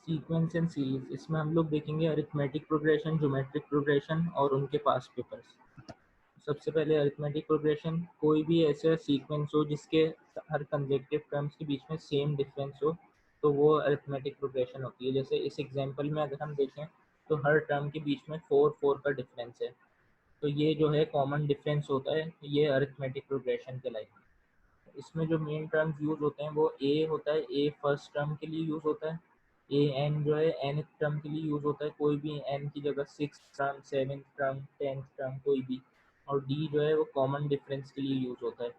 Sequence and series, इसमें हम लोग देखेंगे अरिथमेटिक प्रोग्रेशन, ज्योमेट्रिक प्रोग्रेशन और उनके पास्ट पेपर्स। सबसे पहले अरिथमेटिक प्रोग्रेशन, कोई भी ऐसा सीक्वेंस हो जिसके हर कंसेक्यूटिव टर्म्स के बीच में सेम डिफरेंस हो तो वो अरिथमेटिक प्रोग्रेशन होती है। जैसे इस एग्जांपल में अगर हम देखें तो हर टर्म के बीच में 4 का डिफरेंस है, तो ये जो है कॉमन डिफरेंस होता है, ये अरिथमेटिक प्रोग्रेशन कहलाएगा। इसमें जो मेन टर्म्स यूज होते हैं वो ए होता है, ए फर्स्ट टर्म के लिए यूज होता है, ए एन जो है एन टर्म के लिए यूज होता है, कोई भी एन की जगह 6th term, 7th term, 10th term कोई भी, और डी जो है वो कॉमन डिफरेंस के लिए यूज होता है।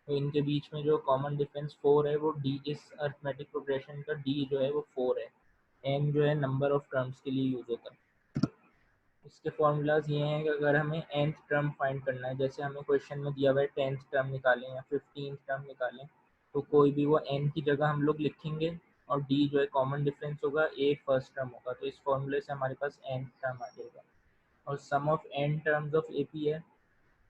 तो इनके बीच में जो कॉमन डिफरेंस 4 है वो डी, इस अरिथमेटिक प्रोग्रेशन का डी जो है वो 4 है। एन जो है नंबर ऑफ टर्म्स के लिए यूज होता है। इसके फॉर्मूलाज ये हैं कि अगर हमें nth टर्म फाइंड करना है, जैसे हमें क्वेश्चन में दिया हुआ है 10th टर्म निकालें या 15th टर्म निकालें, तो कोई भी वो n की जगह हम लोग लिखेंगे और d जो है कॉमन डिफरेंस होगा, a फर्स्ट टर्म होगा, तो इस फॉर्मूले से हमारे पास nth टर्म आ जाएगा। और sum of n terms of AP है,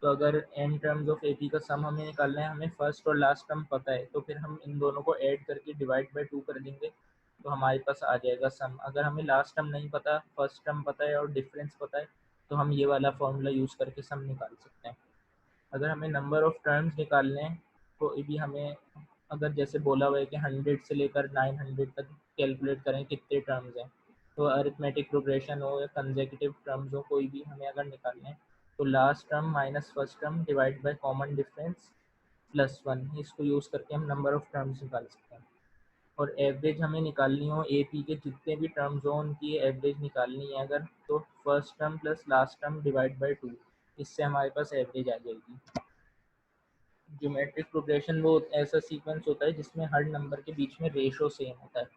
तो अगर n टर्म्स ऑफ AP का सम हमें निकालना है, हमें फर्स्ट और लास्ट टर्म पता है, तो फिर हम इन दोनों को ऐड करके डिवाइड बाय 2 कर देंगे, तो हमारे पास आ जाएगा सम। अगर हमें लास्ट टर्म नहीं पता, फर्स्ट टर्म पता है और डिफरेंस पता है, तो हम ये वाला फॉर्मूला यूज़ करके सम निकाल सकते हैं। अगर हमें नंबर ऑफ टर्म्स निकालने हैं तो भी हमें, अगर जैसे बोला हुआ है कि 100 से लेकर 900 तक कैलकुलेट करें कितने टर्म्स हैं, तो अरिथमेटिक प्रोग्रेशन हो या कंसेक्यूटिव टर्म्स हो, कोई भी हमें अगर निकालने हैं, तो last term minus first term divide by common difference plus 1, इसको यूज़ करके हम नंबर ऑफ टर्म्स निकाल सकते हैं। और एवरेज हमें निकालनी हो AP के जितने भी टर्म्स हो उनकी एवरेज निकालनी है अगर, तो first term plus last term divide by 2, इससे हमारे पास एवरेज आ जाएगी। ज्योमेट्रिक प्रोग्रेशन वो ऐसा सीक्वेंस होता है जिसमें हर नंबर के बीच में रेशो सेम होता है।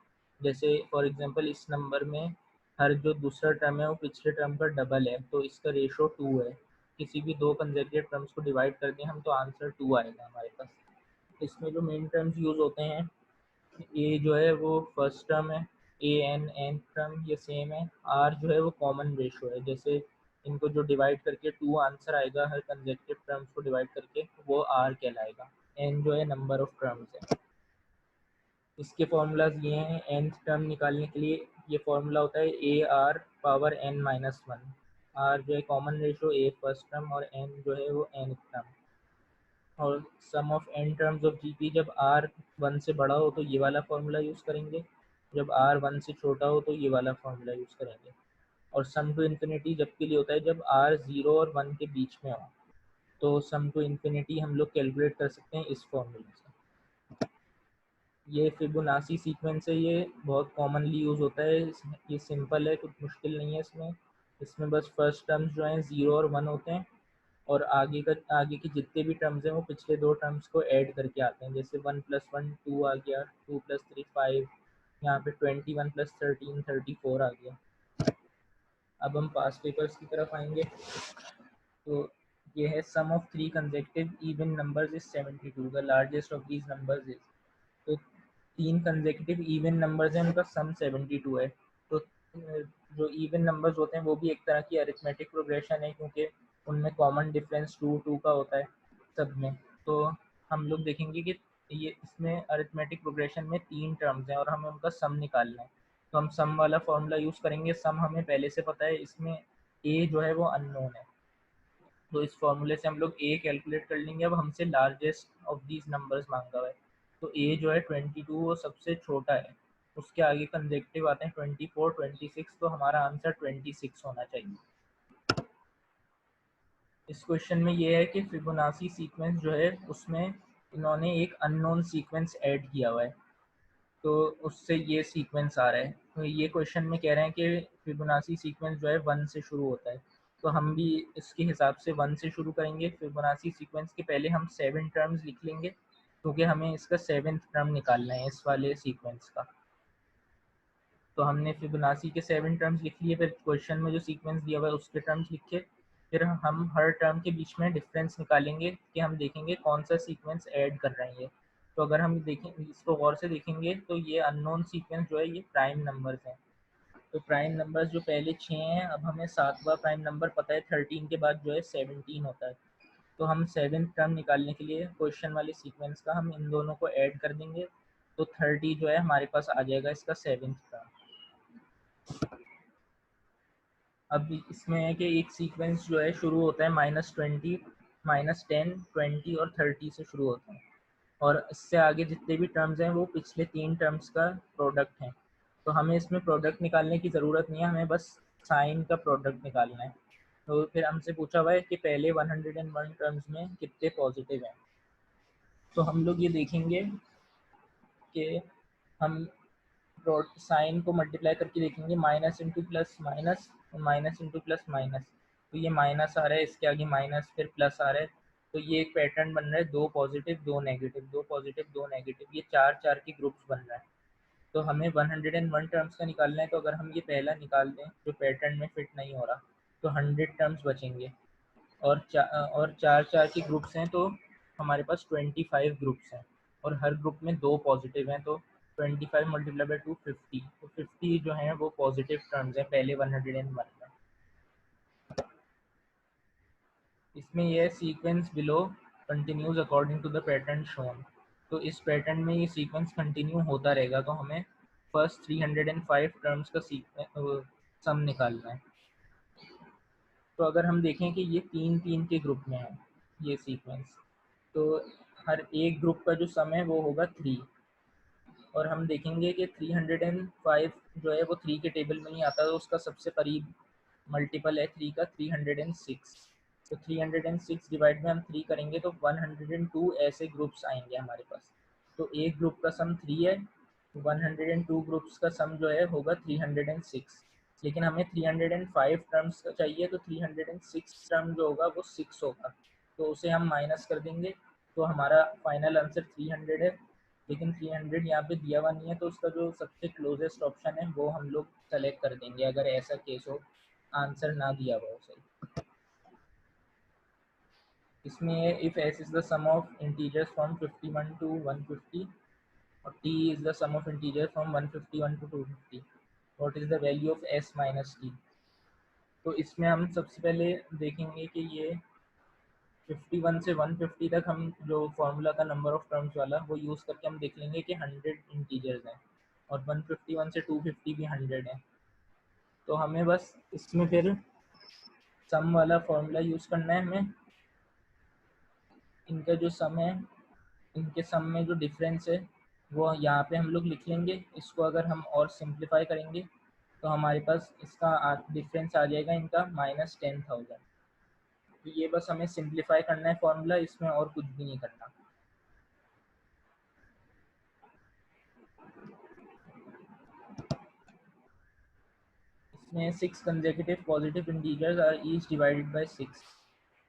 जैसे फॉर एग्जांपल इस नंबर में हर जो दूसरा टर्म है वो पिछले टर्म का डबल है, तो इसका रेशो 2 है। किसी भी दो कंसेक्यूटिव टर्म्स को डिवाइड कर दें हम तो आंसर 2 आएगा हमारे पास। इसमें जो मेन टर्म्स यूज़ होते हैं, ए जो है वो फर्स्ट टर्म है, ए एन एन टर्म ये सेम है, आर जो है वो कॉमन रेशो है, जैसे इनको जो डिवाइड करके 2 आंसर आएगा हर कंसेक्यूटिव टर्म्स को डिवाइड करके, वो आर कहलाएगा। एन जो है नंबर ऑफ टर्म्स है। इसके फॉर्मूलाज ये हैं, nth टर्म निकालने के लिए ये फॉर्मूला होता है A R power n minus 1। R जो है common ratio, A first term और n जो है वो nth टर्म। और sum of n terms of GP, जब r 1 से बड़ा हो तो ये वाला फॉर्मूला यूज़ करेंगे, जब r 1 से छोटा हो तो ये वाला फॉर्मूला यूज़ करेंगे। और सम टू इन्फिनिटी जब के लिए होता है जब r 0 और 1 के बीच में हो, तो सम टू इन्फिनिटी हम लोग कैलकुलेट कर सकते हैं इस फॉर्मूले से। ये फिबोनाची सीक्वेंस है, ये बहुत कॉमनली यूज़ होता है, ये सिंपल है, कुछ मुश्किल नहीं है इसमें। इसमें बस फर्स्ट टर्म्स जो हैं 0 और 1 होते हैं, और आगे के जितने भी टर्म्स हैं वो पिछले दो टर्म्स को ऐड करके आते हैं, जैसे 1 + 1 2 आ गया, 2 + 3 5, यहाँ पे 21 + 13 34 आ गया। अब हम पास्ट पेपर्स की तरफ आएंगे, तो ये है sum of 3 consecutive even numbers is 72, the largest of these numbers is. तो 3 कंसेक्यूटिव इवन नंबर्स हैं, उनका सम 72 है। तो जो इवन नंबर्स होते हैं वो भी एक तरह की अरिथमेटिक प्रोग्रेशन है, क्योंकि उनमें कॉमन डिफरेंस 2 2 का होता है सब में। तो हम लोग देखेंगे कि ये इसमें अरिथमेटिक प्रोग्रेशन में 3 टर्म्स हैं और हमें उनका सम निकालना है, तो हम सम वाला फॉर्मूला यूज़ करेंगे। सम हमें पहले से पता है, इसमें ए जो है वो अननोन है, तो इस फॉर्मूले से हम लोग ए कैलकुलेट कर लेंगे। अब हमसे लार्जेस्ट ऑफ दीज नंबर्स मांगा हुआ है, तो ए जो है 22 वो सबसे छोटा है, उसके आगे कंसेक्यूटिव आते हैं 24 26, तो हमारा आंसर 26 होना चाहिए। इस क्वेश्चन में ये है कि फिबोनाची सीक्वेंस जो है उसमें इन्होंने एक अननोन सीक्वेंस ऐड किया हुआ है, तो उससे ये सीक्वेंस आ रहा है। तो ये क्वेश्चन में कह रहे हैं कि फिबोनाची सीक्वेंस जो है 1 से शुरू होता है, तो हम भी इसके हिसाब से 1 से शुरू करेंगे। फिबोनाची सीक्वेंस के पहले हम 7 टर्म्स लिख लेंगे, क्योंकि हमें इसका 7th टर्म निकालना है इस वाले सीक्वेंस का। तो हमने फिबोनाची के 7 टर्म्स लिख लिए, फिर क्वेश्चन में जो सीक्वेंस दिया हुआ है उसके टर्म्स लिखे, फिर हम हर टर्म के बीच में डिफरेंस निकालेंगे कि हम देखेंगे कौन सा सीक्वेंस ऐड कर रहे हैं ये। तो अगर हम देखें, इसको गौर से देखेंगे, तो ये अननोन सीक्वेंस जो है ये प्राइम नंबर्स हैं। तो प्राइम नंबर्स जो पहले 6 हैं, अब हमें 7वां प्राइम नंबर पता है, 13 के बाद जो है 17 होता है। तो हम 7th टर्म निकालने के लिए क्वेश्चन वाले सीक्वेंस का हम इन दोनों को ऐड कर देंगे, तो 30 जो है हमारे पास आ जाएगा इसका 7th टर्म। अब इसमें है कि एक सीक्वेंस जो है शुरू होता है -20, -10, 20 और 30 से शुरू होता है, और इससे आगे जितने भी टर्म्स हैं वो पिछले 3 टर्म्स का प्रोडक्ट हैं। तो हमें इसमें प्रोडक्ट निकालने की ज़रूरत नहीं है, हमें बस साइन का प्रोडक्ट निकालना है। तो फिर हमसे पूछा हुआ है कि पहले 101 टर्म्स में कितने पॉजिटिव हैं। तो हम लोग ये देखेंगे कि हम साइन को मल्टीप्लाई करके देखेंगे, minus into plus minus, minus into plus minus. तो ये माइनस आ रहा है, इसके आगे माइनस, फिर प्लस आ रहा है। तो ये एक पैटर्न बन रहा है, दो पॉजिटिव दो नेगेटिव, दो पॉजिटिव दो नेगेटिव, ये चार चार के ग्रुप्स बन रहा है। तो हमें 101 टर्म्स का निकालना है। तो अगर हम ये पहला निकाल दें जो पैटर्न में फिट नहीं हो रहा, तो 100 टर्म्स बचेंगे, और चार चार के ग्रुप्स हैं, तो हमारे पास 25 ग्रुप्स हैं, और हर ग्रुप में दो पॉजिटिव हैं। तो 25 मल्टीप्लाई बाई 2 50, तो 50 जो हैं वो पॉजिटिव टर्म्स हैं पहले 101 में। इसमें यह sequence below continues according to the pattern shown. तो इस पैटर्न में ये सीक्वेंस कंटिन्यू होता रहेगा। तो हमें फर्स्ट 305 टर्म्स का सम निकालना है। तो अगर हम देखें कि ये तीन तीन के ग्रुप में है ये सीक्वेंस, तो हर एक ग्रुप का जो सम है वो होगा 3। और हम देखेंगे कि 305 जो है वो 3 के टेबल में नहीं आता, तो उसका सबसे करीब मल्टीपल है 3 का 306। तो 306 डिवाइड में हम 3 करेंगे तो 102 ऐसे ग्रुप्स आएंगे हमारे पास। तो एक ग्रुप का सम 3 है, 102 ग्रुप्स का सम जो है होगा 306। लेकिन हमें 305 टर्म्स का चाहिए, तो 306 टर्म जो होगा वो 6 होगा, तो उसे हम माइनस कर देंगे। तो हमारा फाइनल आंसर 300 है। लेकिन 300 यहाँ पे दिया हुआ नहीं है, तो उसका जो सबसे क्लोजेस्ट ऑप्शन है वो हम लोग सेलेक्ट कर देंगे, अगर ऐसा केस हो आंसर ना दिया हुआ हो सही। इसमें if s is the sum of integers from 51 to 150 और t is the sum of integers from 151 to 250, what is the value of s minus t। तो इसमें हम सबसे पहले देखेंगे कि ये 51 से 150 तक हम जो फॉर्मूला था नंबर ऑफ टर्म्स वाला वो यूज़ करके हम देख लेंगे कि 100 इंटीजर्स हैं, और 151 से 250 भी 100 है। तो हमें बस इसमें फिर सम वाला फॉर्मूला यूज़ करना है हमें। इनका जो सम है, इनके सम में जो डिफरेंस है वो यहाँ पे हम लोग लिख लेंगे। इसको अगर हम और सिंप्लीफाई करेंगे तो हमारे पास इसका डिफरेंस आ जाएगा इनका -10,000। तो ये बस हमें सिंप्लीफाई करना है फॉर्मूला, इसमें और कुछ भी नहीं करना। इसमें 6 consecutive positive integers are each divided by 6।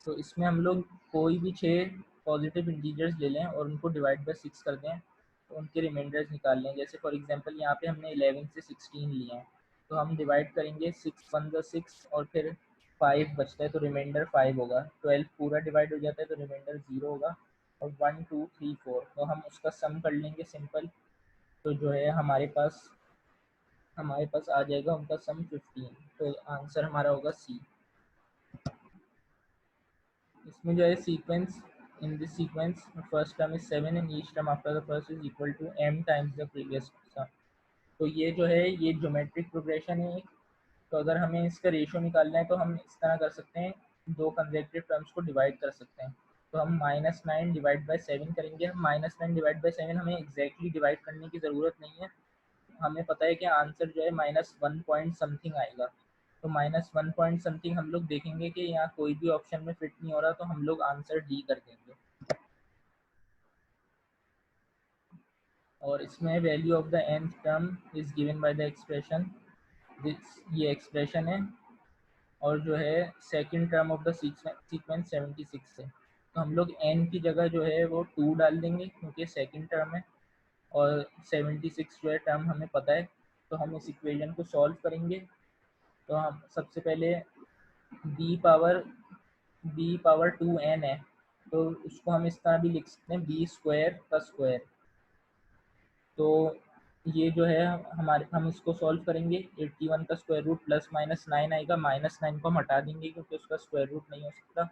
तो इसमें हम लोग कोई भी 6 पॉजिटिव इंटीजर्स ले लें और उनको डिवाइड बाय 6 कर दें, तो उनके रिमाइंडर्स निकाल लें। जैसे फॉर एग्जांपल यहाँ पे हमने 11 से 16 लिए हैं, तो हम डिवाइड करेंगे 6 1 ज़ा 6, और फिर 5 बचता है तो रिमाइंडर 5 होगा। 12 पूरा डिवाइड हो जाता है तो रिमाइंडर 0 होगा, और 1 2 3 4 तो हम उसका सम कर लेंगे सिंपल। तो जो है हमारे पास आ जाएगा उनका सम 15। तो आंसर हमारा होगा सी। इसमें जो है sequence, in this sequence first term is 7 and each term after the first is equal to m times the previous sum. तो ये जो है ये ज्योमेट्रिक प्रोग्रेशन है एक। तो अगर हमें इसका रेशियो निकालना है तो हम इस तरह कर सकते हैं, दो कंसेक्यूटिव टर्म्स को डिवाइड कर सकते हैं। तो हम -9 डिवाइड बाई 7 करेंगे। हम -9 डिवाइड बाई 7 हमें एग्जैक्टली डिवाइड करने की ज़रूरत नहीं है, हमें पता है कि आंसर जो है -1 पॉइंट समथिंग आएगा। तो -1 पॉइंट समथिंग हम लोग देखेंगे कि यहाँ कोई भी ऑप्शन में फिट नहीं हो रहा, तो हम लोग आंसर डी कर देंगे। और इसमें value of the nth term is given by the expression, this ये एक्सप्रेशन है। और जो है second term of the sequence 76 है। तो हम लोग n की जगह जो है वो 2 डाल देंगे क्योंकि सेकंड टर्म है, और 76 जो है टर्म हमें पता है। तो हम इस इक्वेशन को सॉल्व करेंगे। तो हम सबसे पहले b पावर 2n है, तो उसको हम इस तरह भी लिख सकते हैं b स्क्वायर का स्क्वायर। तो ये जो है हम इसको सॉल्व करेंगे। 81 का स्क्वायर रूट +-9 आएगा, -9 को हम हटा देंगे क्योंकि उसका स्क्वायर रूट नहीं हो सकता।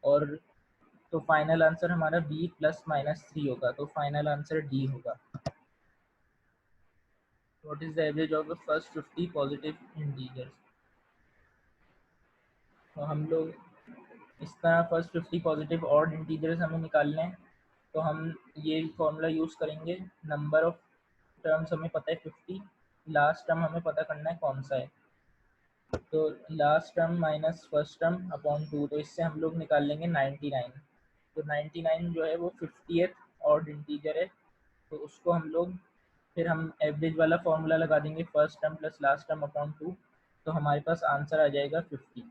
और तो फाइनल आंसर हमारा b +-3 होगा, तो फाइनल आंसर डी होगा। What is the average of the first 50 positive integers. तो हम लोग इस तरह फर्स्ट 50 पॉजिटिव ऑड इंटीजर्स हमें निकालने हैं, तो हम ये फॉर्मूला यूज़ करेंगे। नंबर ऑफ टर्म्स हमें पता है 50, लास्ट टर्म हमें पता करना है कौन सा है, तो last term minus first term upon 2, तो इससे हम लोग निकाल लेंगे 99। तो 99 जो है वो 50th ऑड इंटीजर है, तो उसको हम लोग फिर हम एवरेज वाला फॉर्मूला लगा देंगे, first term plus last term upon 2, तो हमारे पास आंसर आ जाएगा 50।